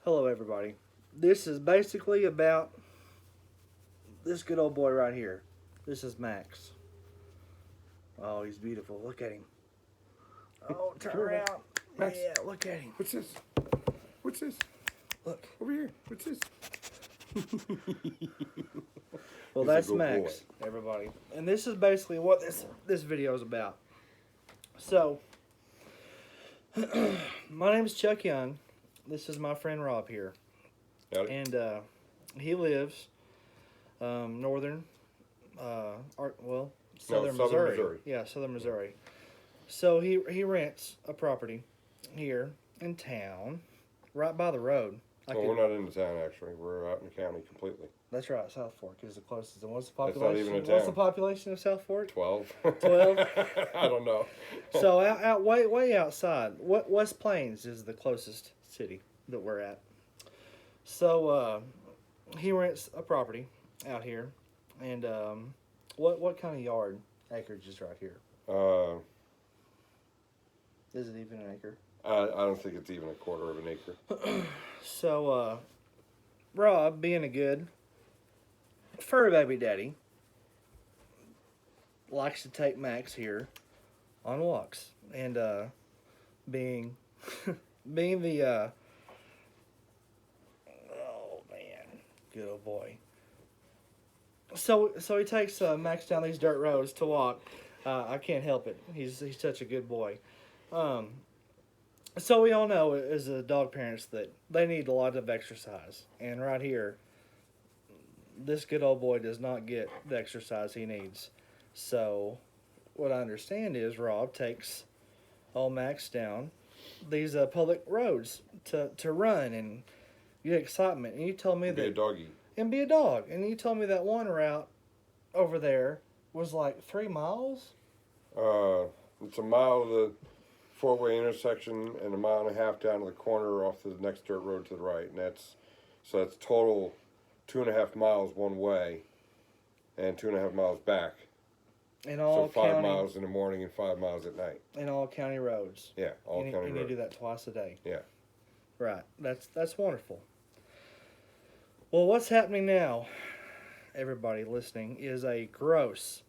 Hello, everybody. This is basically about this good old boy right here. This is Max. Oh, he's beautiful. Look at him. Oh, turn around. Max. Yeah, look at him. What's this? What's this? Look. Over here. What's this? Well, He's a that's good Max, everybody. And this is basically what this video is about. So, my name is Chuck Young. This is my friend Rob here. Howdy. And he lives southern Missouri. Yeah, southern Missouri. So he rents a property here in town, right by the road. We're not in the town, actually. We're out in the county completely. That's right. South Fork is the closest. And what's the That's population? not even a What's the town. population of South Fork? 12. 12? I don't know. So out way outside, West Plains is the closest city that we're at. So he rents a property out here, and what kind of yard acreage is right here? Is it even an acre? I don't think it's even a quarter of an acre. So Rob, being a good fur baby daddy, likes to take Max here on walks, and being being the oh man, good old boy. So he takes Max down these dirt roads to walk. I can't help it. He's such a good boy. So we all know as dog parents that they need a lot of exercise, and right here, this good old boy does not get the exercise he needs. So what I understand is Rob takes old Max down these public roads to run and get excitement. And you told me Be a doggy. and be a dog. And you told me that one route over there was like 3 miles. It's a mile to the four-way intersection and a mile and a half down to the corner off the next dirt road to the right. And that's total 2.5 miles one way and 2.5 miles back. And all so 5 county, miles in the morning and 5 miles at night. and all county roads. Yeah, all county roads. And you do that twice a day. Yeah. Right. That's wonderful. Well, what's happening now, everybody listening, is a gross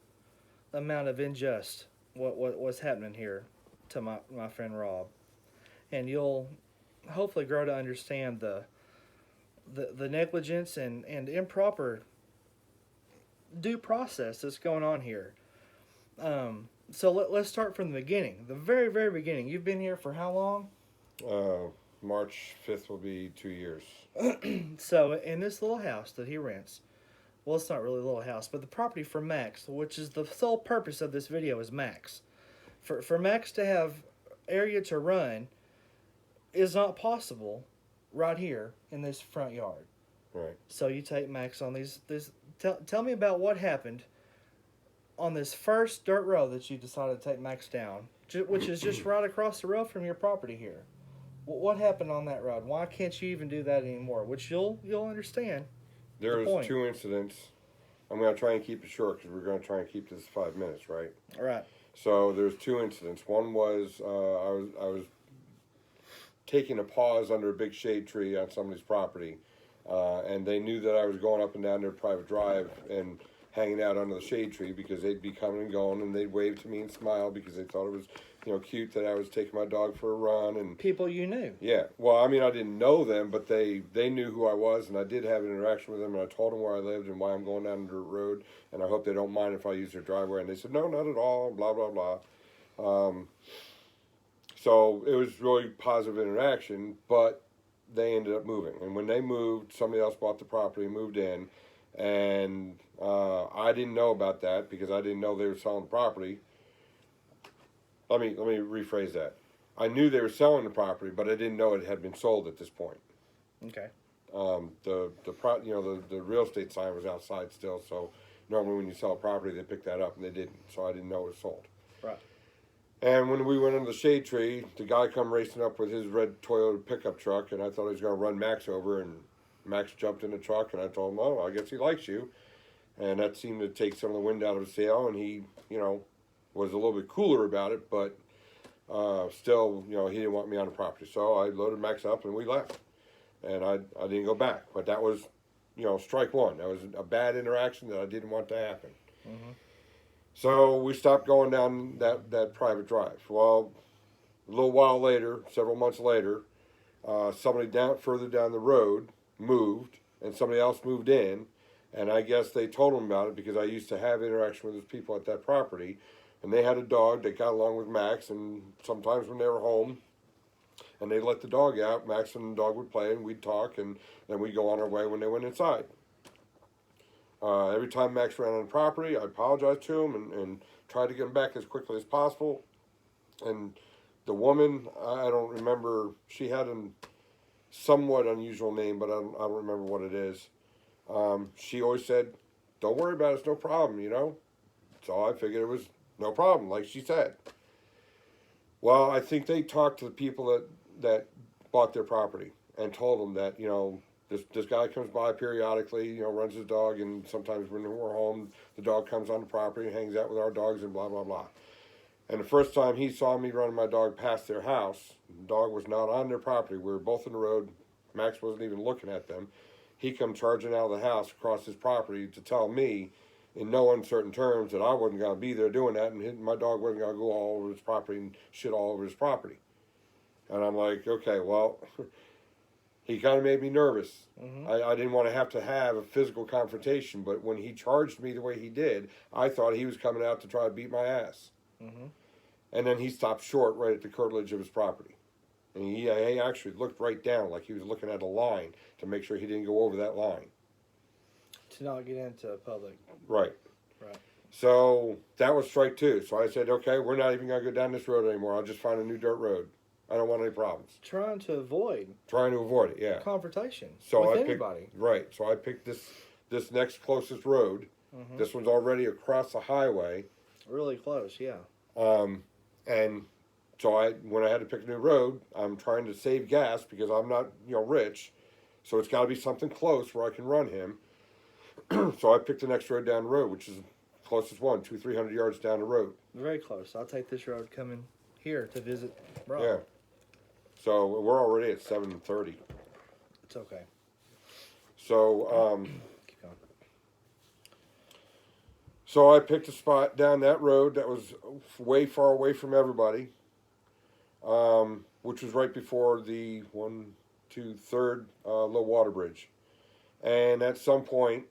amount of injustice. What's happening here to my friend Rob, and you'll hopefully grow to understand the negligence and improper due process that's going on here. So let's start from the beginning, the very, very beginning. You've been here for how long? March 5th will be 2 years. So in this little house that he rents, well, it's not really a little house, but the property for Max, which is the sole purpose of this video, is Max. For Max to have area to run is not possible right here in this front yard. Right. So you take Max on these. Tell me about what happened on this first dirt road that you decided to take Max down, which is just right across the road from your property here. What happened on that road? Why can't you even do that anymore? Which you'll understand. There was 2 incidents. I'm going to try and keep it short because we're going to try and keep this 5 minutes, right? All right. So there's 2 incidents. One was I was taking a pause under a big shade tree on somebody's property, and they knew that I was going up and down their private drive and hanging out under the shade tree because they'd be coming and going, and they'd wave to me and smile because they thought it was, cute that I was taking my dog for a run. And people you knew. Yeah. Well, I mean, I didn't know them, but they knew who I was, and I did have an interaction with them, and I told them where I lived and why I'm going down the dirt road, and I hope they don't mind if I use their driveway. And they said, no, not at all, blah, blah, blah. So it was really positive interaction, but they ended up moving. And when they moved, somebody else bought the property and moved in, and I didn't know about that because I didn't know they were selling the property. Let me rephrase that. I knew they were selling the property, but I didn't know it had been sold at this point. Okay. The real estate sign was outside still, so normally when you sell a property, they pick that up, and they didn't. So I didn't know it was sold. Right. And when we went under the shade tree, the guy come racing up with his red Toyota pickup truck, and I thought he was going to run Max over, and Max jumped in the truck, and I told him, oh, I guess he likes you. And that seemed to take some of the wind out of his sail, and he, was a little bit cooler about it, but still, he didn't want me on the property. So I loaded Max up, and we left. and I didn't go back. But that was, strike one. That was a bad interaction that I didn't want to happen. Mm-hmm. So we stopped going down that private drive. Well, a little while later, several months later, somebody further down the road moved, and somebody else moved in, and I guess they told them about it because I used to have interaction with those people at that property, and they had a dog that got along with Max, and sometimes when they were home, and they let the dog out, Max and the dog would play, and we'd talk, and then we'd go on our way when they went inside. Every time Max ran on the property, I apologized to him and tried to get him back as quickly as possible. And the woman, I don't remember, she had a somewhat unusual name, but I don't remember what it is. She always said, "Don't worry about it, it's no problem, So I figured it was no problem, like she said. Well, I think they talked to the people that bought their property and told them that, this guy comes by periodically, runs his dog, and sometimes when we're home, the dog comes on the property and hangs out with our dogs and blah, blah, blah. And the first time he saw me running my dog past their house, the dog was not on their property. We were both in the road. Max wasn't even looking at them. He come charging out of the house across his property to tell me in no uncertain terms that I wasn't going to be there doing that, and my dog wasn't going to go all over his property and shit all over his property. And I'm like, okay, well, he kind of made me nervous. Mm-hmm. I didn't want to have a physical confrontation, but when he charged me the way he did, I thought he was coming out to try to beat my ass. Mm-hmm. And then he stopped short right at the curtilage of his property. And he actually looked right down like he was looking at a line to make sure he didn't go over that line. To not get into public. Right. Right. So that was strike two. So I said, okay, we're not even going to go down this road anymore. I'll just find a new dirt road. I don't want any problems. Trying to avoid it, yeah. confrontation So with I anybody. Right. So I picked this next closest road. Mm-hmm. This one's already across the highway. Really close, yeah. And so when I had to pick a new road, I'm trying to save gas because I'm not, rich. So it's got to be something close where I can run him. So I picked the next road down the road, which is the closest one, 200-300 yards down the road. Very close. I'll take this road coming here to visit Rob. Yeah. So we're already at 7:30. It's okay. So keep going. So I picked a spot down that road that was way far away from everybody, which was right before the 3rd low water bridge. And at some point,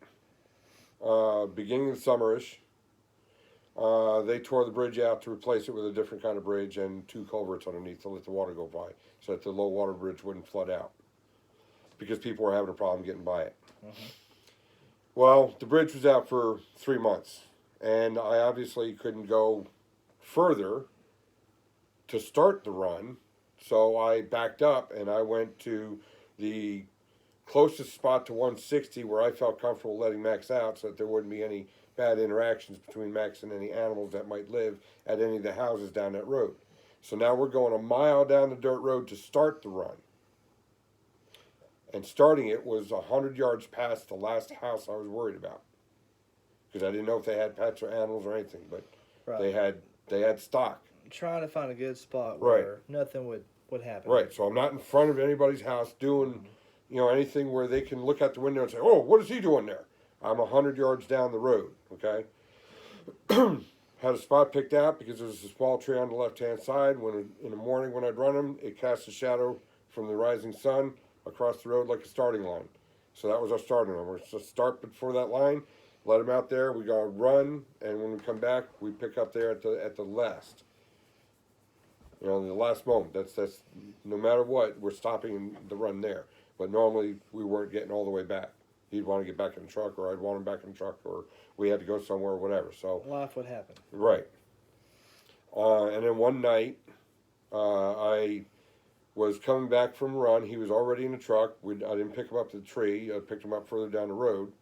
beginning of summerish, they tore the bridge out to replace it with a different kind of bridge and 2 culverts underneath to let the water go by so that the low water bridge wouldn't flood out because people were having a problem getting by it. Mm-hmm. Well, the bridge was out for 3 months, and I obviously couldn't go further to start the run, so I backed up and I went to the closest spot to 160 where I felt comfortable letting Max out so that there wouldn't be any bad interactions between Max and any animals that might live at any of the houses down that road. So now we're going a mile down the dirt road to start the run. And starting it was 100 yards past the last house I was worried about. Because I didn't know if they had pets or animals or anything, but right. they had stock. Trying to find a good spot where nothing would happen. Right, so I'm not in front of anybody's house doing, anything where they can look out the window and say, "Oh, what is he doing there?" I'm 100 yards down the road, okay? Had a spot picked out because there was a small tree on the left-hand side. In the morning when I'd run them, it cast a shadow from the rising sun across the road like a starting line. So that was our starting line. We're going to start before that line, let them out there, we go run, and when we come back, we pick up there at the last. The last moment. That's no matter what, we're stopping the run there. But normally, we weren't getting all the way back. He'd want to get back in the truck, or I'd want him back in the truck, or we had to go somewhere, or whatever. So life would happen. Right. And then one night, I was coming back from a run. He was already in the truck. I didn't pick him up to the tree. I picked him up further down the road.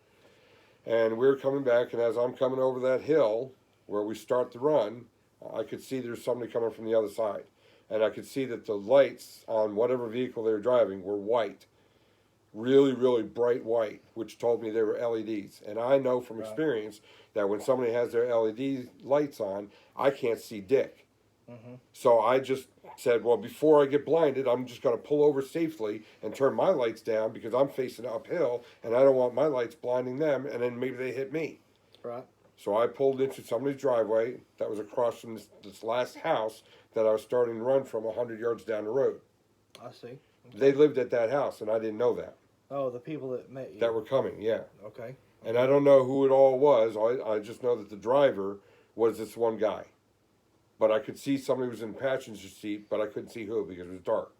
And we were coming back, and as I'm coming over that hill where we start the run, I could see there's somebody coming from the other side. And I could see that the lights on whatever vehicle they were driving were white. Really, really bright white, which told me they were LEDs. And I know from experience that when somebody has their LED lights on, I can't see dick. So I just said, well, before I get blinded, I'm just going to pull over safely and turn my lights down because I'm facing uphill and I don't want my lights blinding them, and then maybe they hit me. Right. So I pulled into somebody's driveway that was across from this last house that I was starting to run from 100 yards down the road. I see. Okay. They lived at that house, and I didn't know that. Oh, the people that met you. That were coming, yeah. Okay. And I don't know who it all was. I just know that the driver was this one guy. But I could see somebody was in the passenger seat, but I couldn't see who because it was dark.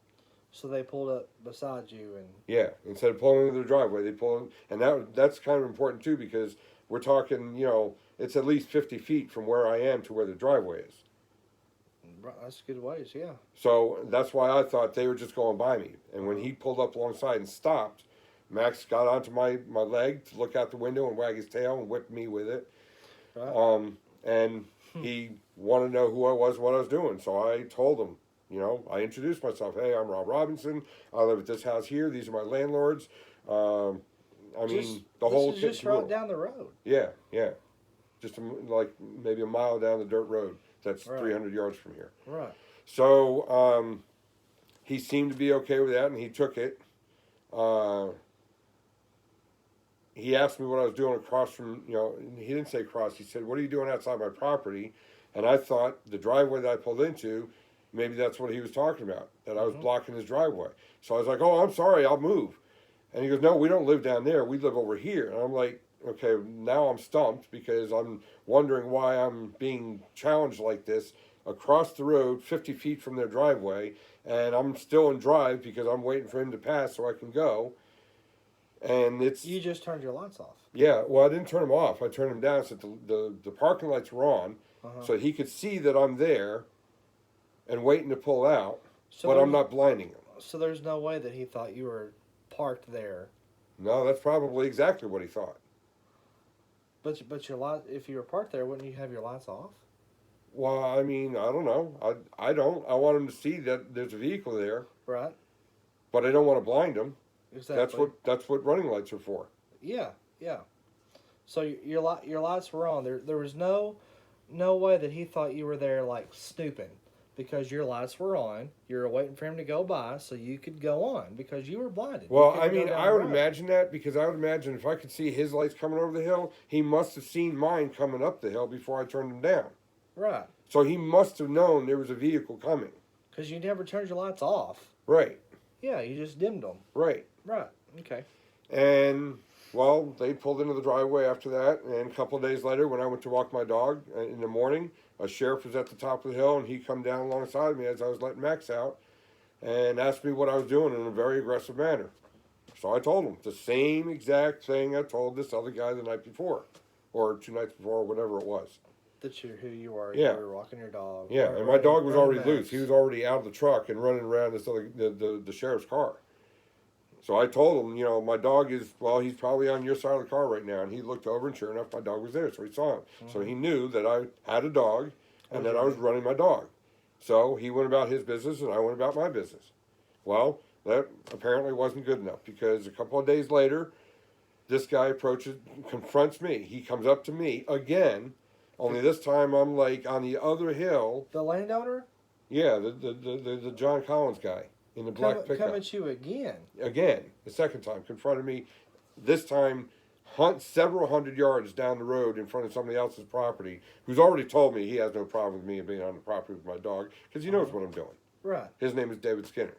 So they pulled up beside you and... Yeah, instead of pulling into the driveway, they pulled in. And that's kind of important, too, because we're talking, it's at least 50 feet from where I am to where the driveway is. That's good ways, yeah. So that's why I thought they were just going by me. And when he pulled up alongside and stopped, Max got onto my leg to look out the window and wag his tail and whip me with it. Right. And he wanted to know who I was, what I was doing. So I told him, I introduced myself. Hey, I'm Rob Robinson. I live at this house here. These are my landlords. The whole kit. Just right down the road. Yeah. Just like maybe a mile down the dirt road. That's right. 300 yards from here. Right. So he seemed to be okay with that, and he took it. He asked me what I was doing across from, he didn't say across. He said, what are you doing outside my property? And I thought the driveway that I pulled into, maybe that's what he was talking about, that I was blocking his driveway. So I was like, oh, I'm sorry, I'll move. And he goes, no, we don't live down there. We live over here. And I'm like, okay, now I'm stumped because I'm wondering why I'm being challenged like this across the road 50 feet from their driveway, and I'm still in drive because I'm waiting for him to pass so I can go. And it's... You just turned your lights off. Yeah, well, I didn't turn them off. I turned them down so the parking lights were on so he could see that I'm there and waiting to pull out, but I'm not blinding him. So there's no way that he thought you were parked there. No, that's probably exactly what he thought. But your light, if you were parked there, wouldn't you have your lights off? Well, I mean, I don't know. I don't. I want him to see that there's a vehicle there. Right. But I don't want to blind him. Exactly. That's what running lights are for. Yeah. So your lights were on. There was no way that he thought you were there like snooping, because your lights were on. You were waiting for him to go by so you could go on because you were blinded. Well, I mean, I would imagine that, because I would imagine if I could see his lights coming over the hill, he must have seen mine coming up the hill before I turned them down. Right. So he must have known there was a vehicle coming. Because you never turned your lights off. Right. Yeah, you just dimmed them. Right. Right. Okay. And, well, they pulled into the driveway after that, and a couple of days later when I went to walk my dog in the morning, a sheriff was at the top of the hill, and he come down alongside me as I was letting Max out and asked me what I was doing in a very aggressive manner. So I told him the same exact thing I told this other guy the night before, or 2 nights before, or whatever it was. That you're who you are. Yeah. You were walking your dog. Yeah, and my dog was already loose. He was already out of the truck and running around the sheriff's car. So I told him, my dog is, he's probably on your side of the car right now. And he looked over, and sure enough, my dog was there. So he saw him. So he knew that I had a dog and that I was running my dog. So he went about his business, and I went about my business. Well, that apparently wasn't good enough, because a couple of days later, this guy confronts me. He comes up to me again, only this time I'm like on the other hill. The landowner? Yeah, the John Collins guy in the black pickup. Come at you again. Again, the second time, confronted me. This time, several hundred yards down the road in front of somebody else's property, who's already told me he has no problem with me being on the property with my dog, because he knows what I'm doing. Right. His name is David Skinner.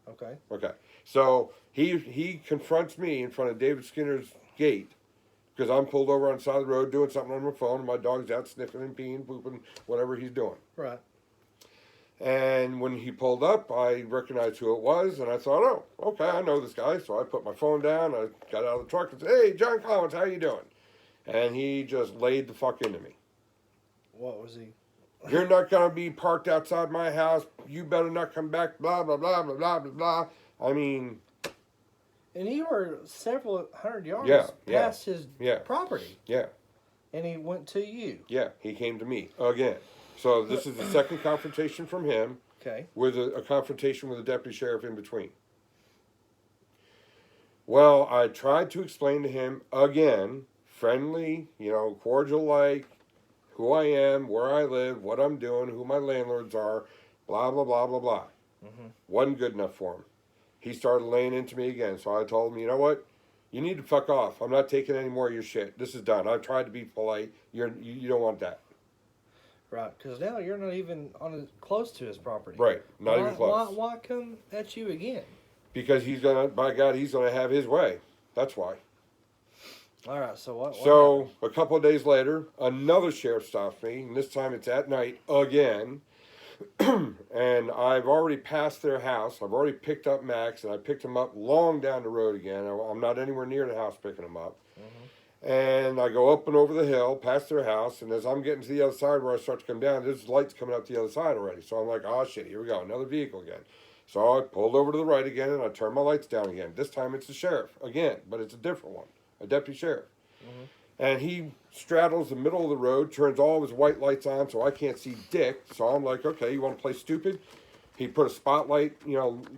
Okay. So he confronts me in front of David Skinner's gate, because I'm pulled over on the side of the road doing something on my phone, and my dog's out sniffing and peeing, pooping, whatever he's doing. Right. And when he pulled up, I recognized who it was, and I thought, oh, okay, I know this guy. So I put my phone down, I got out of the truck and said, hey, John Collins, how you doing? And he just laid the fuck into me. What was he? You're not going to be parked outside my house. You better not come back, blah, blah, blah, blah, blah, blah, blah. I mean... And you were several hundred yards past his property. Yeah. And he went to you. Yeah, he came to me again. So this is the second confrontation from him. Okay. With a confrontation with a deputy sheriff in between. Well, I tried to explain to him again, friendly, cordial like, who I am, where I live, what I'm doing, who my landlords are, blah, blah, blah, blah, blah. Mm-hmm. Wasn't good enough for him. He started laying into me again. So I told him, you know what? You need to fuck off. I'm not taking any more of your shit. This is done. I've tried to be polite. You don't want that. Right, because now you're not even close to his property. Right, not even close. Why come at you again? Because he's gonna, by God, he's gonna have his way. That's why. All right, so what? So a couple of days later, another sheriff stops me, and this time it's at night again. And I've already passed their house. I've already picked up Max, and I picked him up long down the road again. I'm not anywhere near the house picking him up. Mm-hmm. And I go up and over the hill, past their house, and as I'm getting to the other side where I start to come down, there's lights coming up the other side already. So I'm like, oh shit, here we go, another vehicle again. So I pulled over to the right again, and I turned my lights down again. This time it's the sheriff again, but it's a different one, a deputy sheriff. Mm-hmm. And he straddles the middle of the road, turns all of his white lights on so I can't see dick. So I'm like, okay, you want to play stupid? He put a spotlight,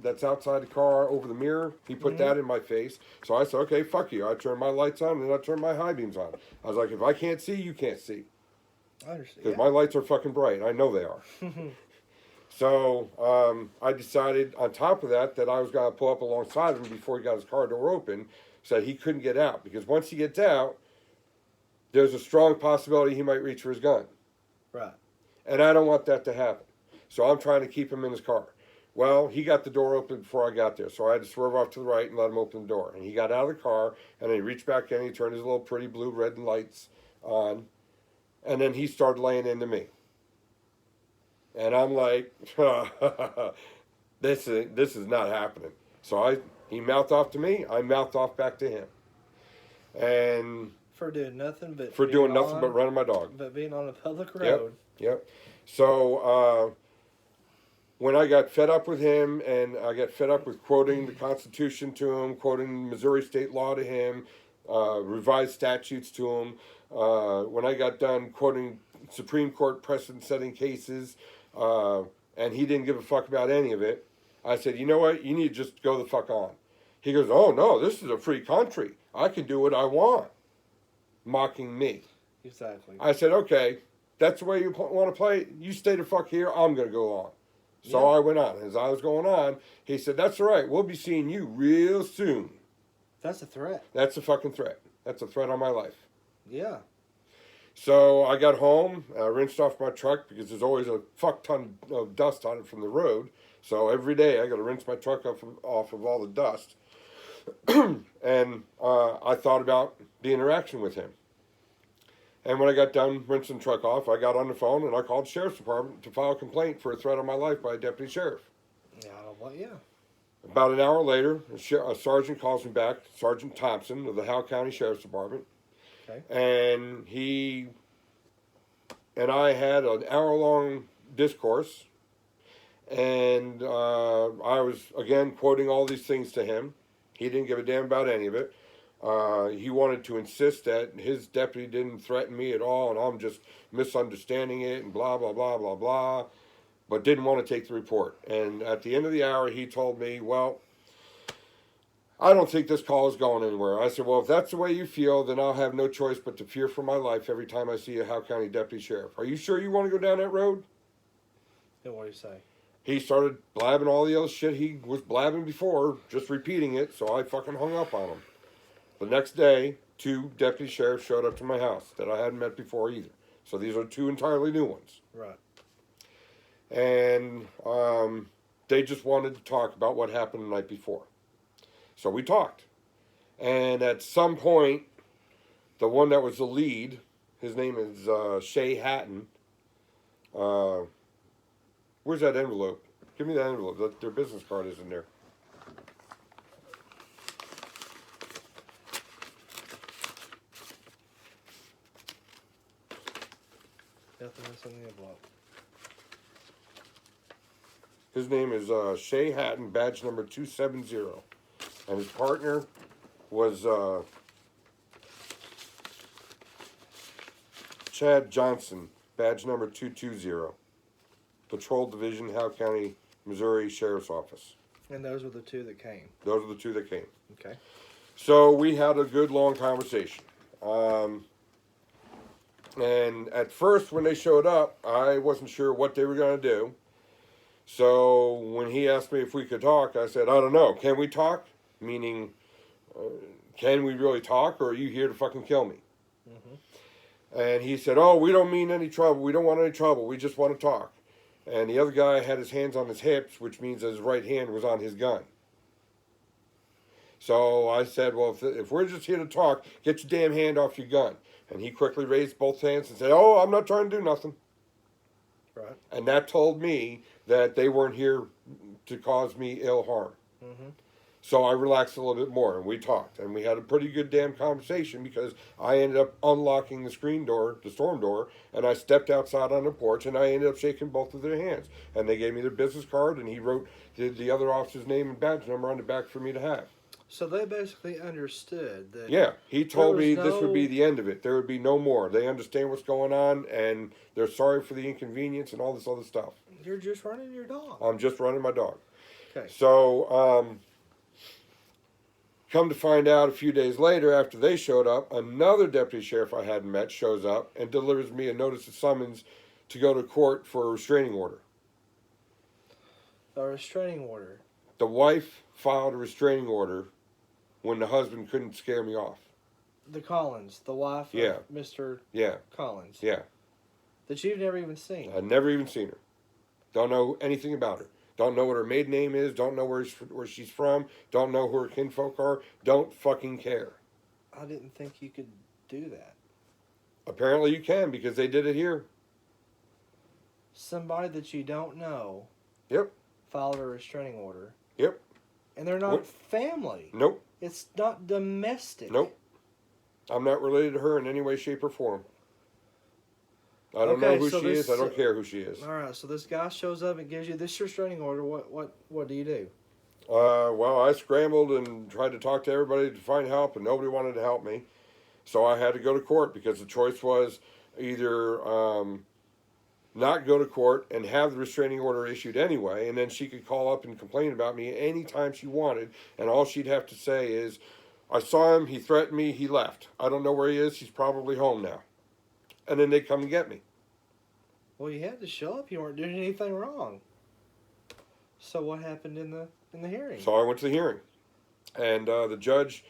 that's outside the car over the mirror. He put that in my face. So I said, okay, fuck you. I turned my lights on, and then I turned my high beams on. I was like, if I can't see, you can't see. I understand. Because my lights are fucking bright. I know they are. So I decided on top of that I was going to pull up alongside him before he got his car door open so that he couldn't get out. Because once he gets out, there's a strong possibility he might reach for his gun. Right. And I don't want that to happen. So I'm trying to keep him in his car. Well, he got the door open before I got there. So I had to swerve off to the right and let him open the door. And he got out of the car, and then he reached back in, he turned his little pretty blue, red lights on, and then he started laying into me. And I'm like, this is not happening. So he mouthed off to me, I mouthed off back to him. And for doing nothing but running my dog. But being on a public road. Yep. So when I got fed up with him, and I got fed up with quoting the Constitution to him, quoting Missouri state law to him, revised statutes to him, when I got done quoting Supreme Court precedent-setting cases, and he didn't give a fuck about any of it, I said, you know what, you need to just go the fuck on. He goes, oh no, this is a free country. I can do what I want. Mocking me. Exactly. I said, okay, that's the way you want to play. You stay the fuck here. I'm going to go on. So I went on. As I was going on, he said, that's all right. We'll be seeing you real soon. That's a threat. That's a fucking threat. That's a threat on my life. Yeah. So I got home. I rinsed off my truck because there's always a fuck ton of dust on it from the road. So every day I got to rinse my truck off of all the dust. And I thought about the interaction with him. And when I got done rinsing the truck off, I got on the phone and I called the sheriff's department to file a complaint for a threat on my life by a deputy sheriff. Yeah. About an hour later, a sergeant calls me back, Sergeant Thompson of the Howell County Sheriff's Department. Okay. And he and I had an hour-long discourse. And I was, again, quoting all these things to him. He didn't give a damn about any of it. He wanted to insist that his deputy didn't threaten me at all, and I'm just misunderstanding it, and blah, blah, blah, blah, blah, but didn't want to take the report. And at the end of the hour, he told me, well, I don't think this call is going anywhere. I said, well, if that's the way you feel, then I'll have no choice but to fear for my life every time I see a Howell County deputy sheriff. Are you sure you want to go down that road? Then what do you say? He started blabbing all the other shit he was blabbing before, just repeating it, so I fucking hung up on him. The next day, 2 deputy sheriffs showed up to my house that I hadn't met before either. So these are 2 entirely new ones. Right. And they just wanted to talk about what happened the night before. So we talked. And at some point, the one that was the lead, his name is Shay Hatton. Where's that envelope? Give me that envelope. Their business card is in there. Nothing else in the envelope. His name is Shay Hatton, badge number 270. And his partner was Chad Johnson, badge number 220. Patrol Division, Howell County, Missouri Sheriff's Office. And those were the 2 that came? Those are the 2 that came. Okay. So we had a good long conversation. And at first, when they showed up, I wasn't sure what they were going to do. So when he asked me if we could talk, I said, I don't know. Can we talk? Meaning, can we really talk, or are you here to fucking kill me? Mm-hmm. And he said, oh, we don't mean any trouble. We don't want any trouble. We just want to talk. And the other guy had his hands on his hips, which means his right hand was on his gun. So I said, well, if we're just here to talk, get your damn hand off your gun. And he quickly raised both hands and said, oh, I'm not trying to do nothing. Right. And that told me that they weren't here to cause me ill harm. Mm-hmm. So I relaxed a little bit more, and we talked. And we had a pretty good damn conversation because I ended up unlocking the screen door, the storm door, and I stepped outside on the porch, and I ended up shaking both of their hands. And they gave me their business card, and he wrote the other officer's name and badge number on the back for me to have. So they basically understood that. Yeah, he told me this would be the end of it. There would be no more. They understand what's going on, and they're sorry for the inconvenience and all this other stuff. You're just running your dog. I'm just running my dog. Okay. So, come to find out a few days later, after they showed up, another deputy sheriff I hadn't met shows up and delivers me a notice of summons to go to court for a restraining order. A restraining order? The wife filed a restraining order when the husband couldn't scare me off. The Collins, the wife of Mr. Collins. Yeah. That you've never even seen. I've never even seen her. Don't know anything about her. Don't know what her maiden name is. Don't know where she's from. Don't know who her kinfolk are. Don't fucking care. I didn't think you could do that. Apparently you can, because they did it here. Somebody that you don't know. Yep. Filed a restraining order. Yep. And they're not family. Nope. It's not domestic. Nope. I'm not related to her in any way, shape, or form. I don't know who she is. I don't care who she is. All right. So this guy shows up and gives you this restraining order. What do you do? Well, I scrambled and tried to talk to everybody to find help, and nobody wanted to help me. So I had to go to court because the choice was either not go to court and have the restraining order issued anyway, and then she could call up and complain about me anytime she wanted, and all she'd have to say is, I saw him, he threatened me, he left. I don't know where he is, he's probably home now. And then they'd come and get me. Well, you had to show up. You weren't doing anything wrong. So what happened in the hearing? So I went to the hearing. And the judge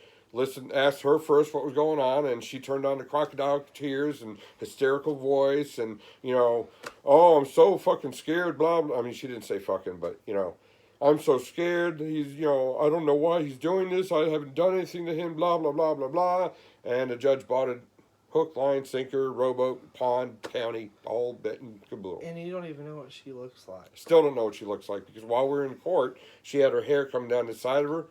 asked her first what was going on, and she turned on the crocodile tears and hysterical voice and, oh, I'm so fucking scared, blah, blah. I mean, she didn't say fucking, but, I'm so scared. He's, I don't know why he's doing this. I haven't done anything to him, blah, blah, blah, blah, blah. And the judge bought it. Hook, line, sinker, rowboat, pond, county, all bit and caboodle. And you don't even know what she looks like. Still don't know what she looks like, because while we were in court, she had her hair coming down the side of her,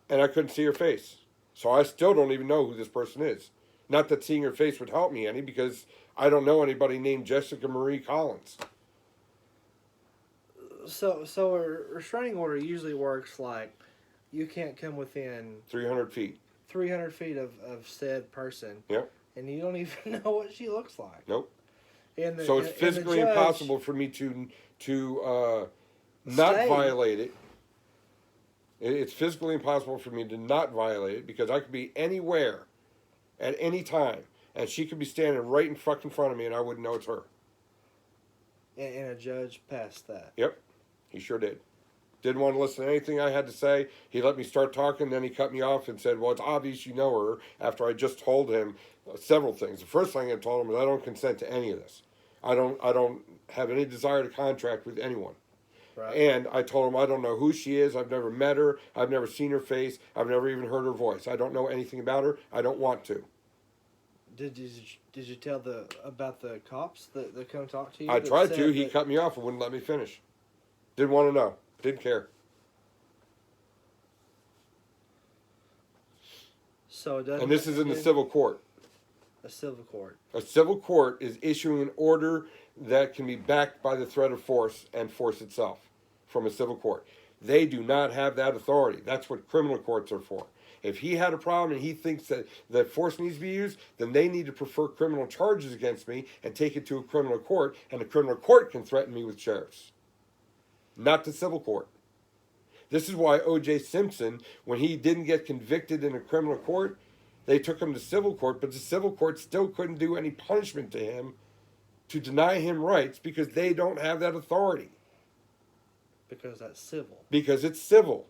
and I couldn't see her face. So I still don't even know who this person is. Not that seeing her face would help me any, because I don't know anybody named Jessica Marie Collins. So a restraining order usually works like you can't come within 300 feet. 300 feet of said person. Yep. And you don't even know what she looks like. Nope. And so it's physically impossible for me to not violate it. It's physically impossible for me to not violate it, because I could be anywhere at any time, and she could be standing right in fucking front of me, and I wouldn't know it's her. And a judge passed that. Yep. He sure did. Didn't want to listen to anything I had to say. He let me start talking, then he cut me off and said, well, it's obvious you know her, after I just told him several things. The first thing I told him was I don't consent to any of this. I don't have any desire to contract with anyone. Right. And I told him I don't know who she is. I've never met her. I've never seen her face. I've never even heard her voice. I don't know anything about her. I don't want to. Did you tell about the cops that come talk to you? I tried to. He cut me off and wouldn't let me finish. Didn't want to know. Didn't care. So it doesn't. And this is in the civil court. A civil court. A civil court is issuing an order that can be backed by the threat of force and force itself from a civil court. They do not have that authority. That's what criminal courts are for. If he had a problem and he thinks that force needs to be used, then they need to prefer criminal charges against me and take it to a criminal court, and the criminal court can threaten me with sheriffs. Not the civil court. This is why O.J. Simpson, when he didn't get convicted in a criminal court, They took him to civil court, but the civil court still couldn't do any punishment to him to deny him rights because they don't have that authority. Because that's civil. Because it's civil.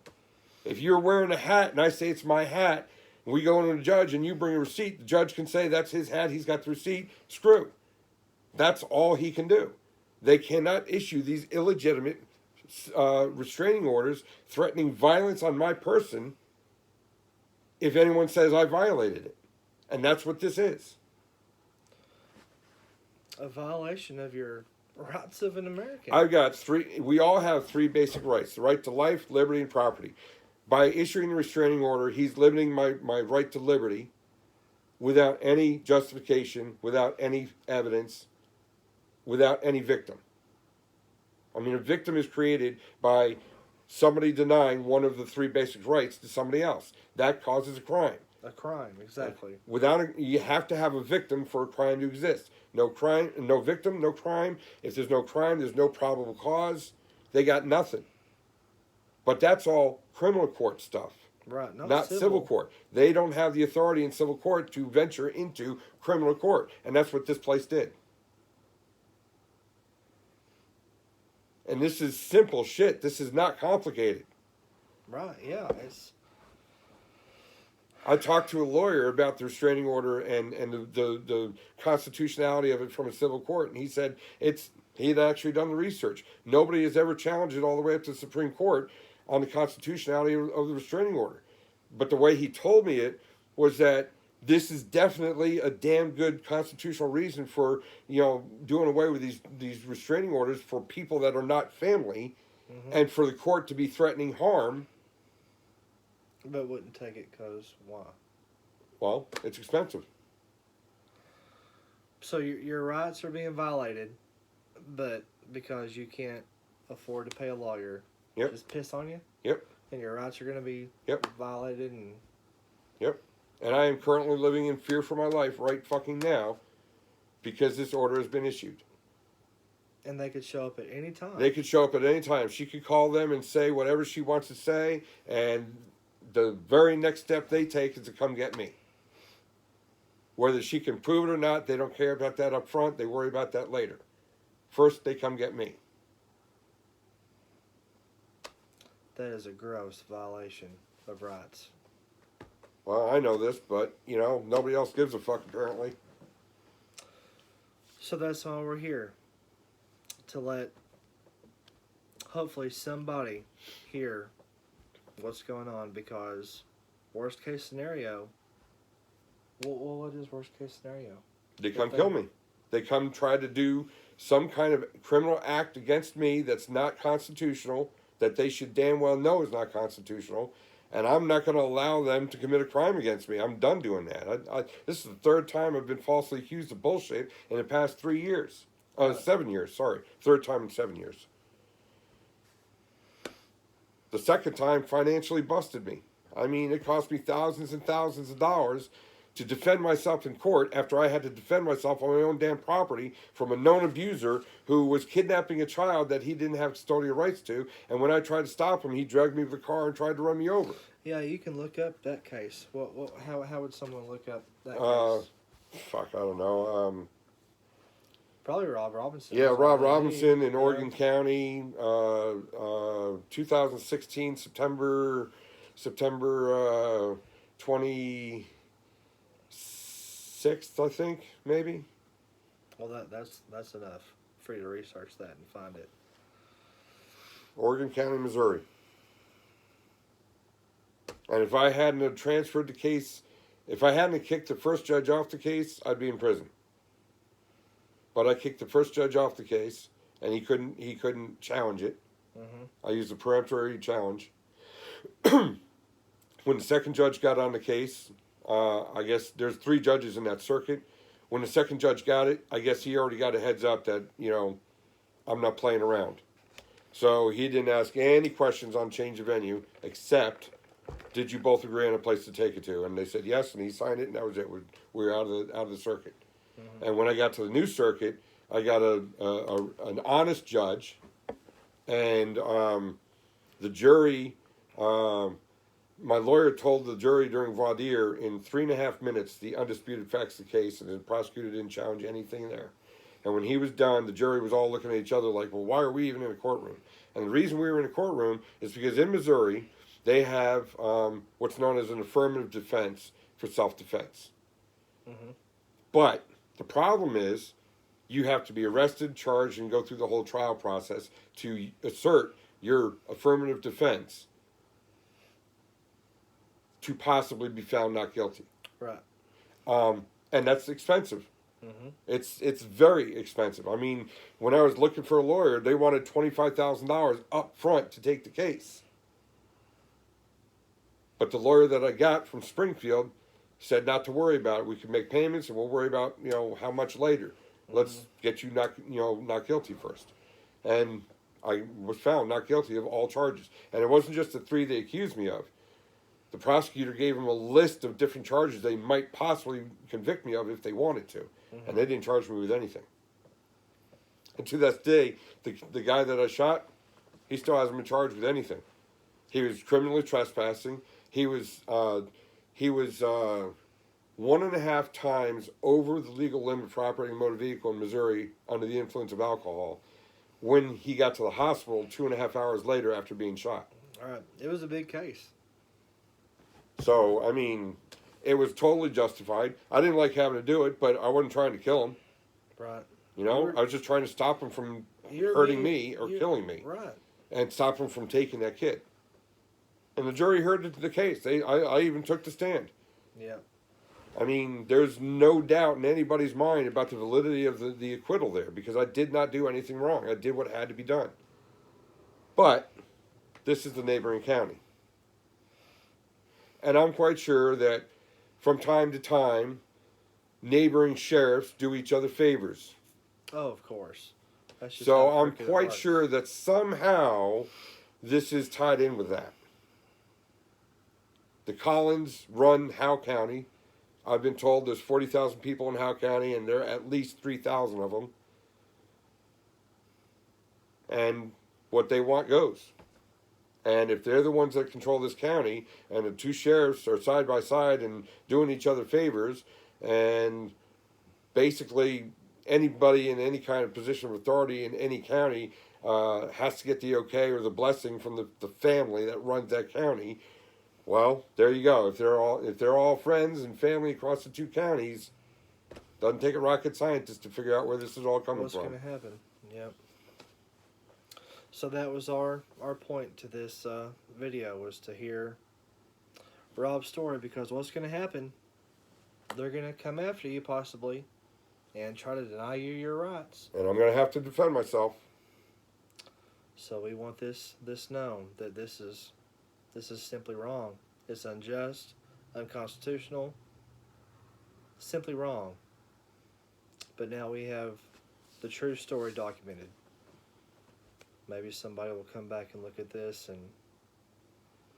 If you're wearing a hat and I say it's my hat, and we go to the judge and you bring a receipt, the judge can say that's his hat, he's got the receipt, screw. That's all he can do. They cannot issue these illegitimate restraining orders threatening violence on my person if anyone says I violated it. And that's what this is. A violation of your rights of an American. I've got we all have three basic rights: the right to life, liberty, and property. By issuing the restraining order, he's limiting my right to liberty without any justification, without any evidence, without any victim. I mean, a victim is created by somebody denying one of the three basic rights to somebody else. That causes a crime. A crime, exactly. You have to have a victim for a crime to exist. No crime, no victim, no crime. If there's no crime, there's no probable cause. They got nothing. But that's all criminal court stuff. Right, not civil court. They don't have the authority in civil court to venture into criminal court. And that's what this place did. And this is simple shit. This is not complicated. Right, yeah. I talked to a lawyer about the restraining order and the constitutionality of it from a civil court, and he said he'd actually done the research. Nobody has ever challenged it all the way up to the Supreme Court on the constitutionality of the restraining order. But the way he told me it was that this is definitely a damn good constitutional reason for, doing away with these restraining orders for people that are not family, and for the court to be threatening harm. But wouldn't take it because why? Well, it's expensive. So your rights are being violated, but because you can't afford to pay a lawyer, just piss on you? Yep. And your rights are going to be violated and... Yep. And I am currently living in fear for my life right fucking now because this order has been issued. And they could show up at any time. They could show up at any time. She could call them and say whatever she wants to say, and the very next step they take is to come get me. Whether she can prove it or not, they don't care about that up front. They worry about that later. First, they come get me. That is a gross violation of rights. Well, I know this, but, nobody else gives a fuck, apparently. So that's why we're here. To let, hopefully, somebody hear what's going on, because worst case scenario, what is worst case scenario? They come kill me. They come try to do some kind of criminal act against me that's not constitutional, that they should damn well know is not constitutional, and I'm not going to allow them to commit a crime against me. I'm done doing that. This is the third time I've been falsely accused of bullshit in the past 3 years. 7 years, sorry. Third time in 7 years. The second time financially busted me. I mean, it cost me thousands and thousands of dollars to defend myself in court after I had to defend myself on my own damn property from a known abuser who was kidnapping a child that he didn't have custodial rights to. And when I tried to stop him, he dragged me to the car and tried to run me over. Yeah, you can look up that case. How would someone look up that case? I don't know. Probably Rob Robinson. Yeah, Rob Robinson in Oregon County, 2016, September 26th, I think, maybe. Well, that's enough for you to research that and find it. Oregon County, Missouri. And if I hadn't have transferred the case, if I hadn't kicked the first judge off the case, I'd be in prison. But I kicked the first judge off the case, and he couldn't challenge it. I used a peremptory challenge. When the second judge got on the case, I guess there's 3 judges in that circuit. When the second judge got it, I guess he already got a heads up that, I'm not playing around. So he didn't ask any questions on change of venue, except, did you both agree on a place to take it to? And they said yes, and he signed it, and that was it. We were out of the circuit. And when I got to the new circuit, I got an honest judge, and the jury my lawyer told the jury during voir dire in 3.5 minutes the undisputed facts of the case, and the prosecutor didn't challenge anything there. And when he was done, the jury was all looking at each other like, well, why are we even in a courtroom? And the reason we were in a courtroom is because in Missouri, they have what's known as an affirmative defense for self-defense. Mm-hmm. But the problem is you have to be arrested, charged, and go through the whole trial process to assert your affirmative defense to possibly be found not guilty. Right. And that's expensive. Mm-hmm. It's very expensive. I mean, when I was looking for a lawyer, they wanted $25,000 up front to take the case. But the lawyer that I got from Springfield said not to worry about it. We can make payments, and we'll worry about how much later. Let's get you not guilty first. And I was found not guilty of all charges. And it wasn't just the 3 they accused me of. The prosecutor gave them a list of different charges they might possibly convict me of if they wanted to. And they didn't charge me with anything. And to this day, the guy that I shot, he still hasn't been charged with anything. He was criminally trespassing. He was 1.5 times over the legal limit for operating a motor vehicle in Missouri under the influence of alcohol when he got to the hospital 2.5 hours later after being shot. All right. It was a big case. So, I mean, it was totally justified. I didn't like having to do it, but I wasn't trying to kill him. Right. I was just trying to stop him from hurting me or killing me. Right. And stop him from taking that kid. And the jury heard the case. I even took the stand. Yeah. I mean, there's no doubt in anybody's mind about the validity of the acquittal there, because I did not do anything wrong. I did what had to be done. But this is the neighboring county. And I'm quite sure that from time to time, neighboring sheriffs do each other favors. Oh, of course. That's just So how I'm freaking it quite works. sure that somehow this is tied in with that. The Collins run Howe County. I've been told there's 40,000 people in Howe County, and there are at least 3,000 of them. And what they want goes. And if they're the ones that control this county, and the 2 sheriffs are side by side and doing each other favors, and basically anybody in any kind of position of authority in any county has to get the okay or the blessing from the family that runs that county, well, there you go. If they're all friends and family across the 2 counties, doesn't take a rocket scientist to figure out where this is all coming What's from. going to happen? Yep. So that was our point to this video, was to hear Rob's story, because what's going to happen, they're going to come after you possibly and try to deny you your rights. And I'm going to have to defend myself. So we want this known, that this is simply wrong. It's unjust, unconstitutional, simply wrong. But now we have the true story documented. Maybe somebody will come back and look at this, and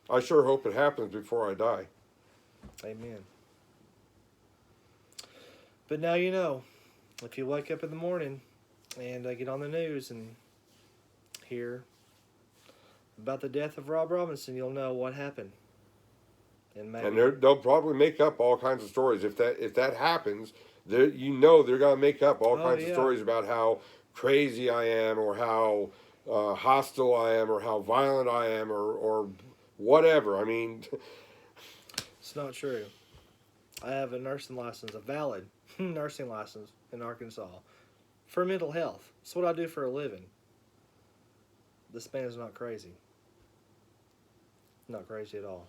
I sure hope it happens before I die. amen. But now you know. If you wake up in the morning and get on the news and hear about the death of Rob Robinson, you'll know what happened. And maybe, They'll probably make up all kinds of stories. If that happens, they're gonna make up all kinds of stories about how crazy I am, or how hostile I am, or how violent I am, or whatever. I mean, it's not true. I have a nursing license, a valid nursing license in Arkansas for mental health. It's what I do for a living. This man is not crazy. Not crazy at all.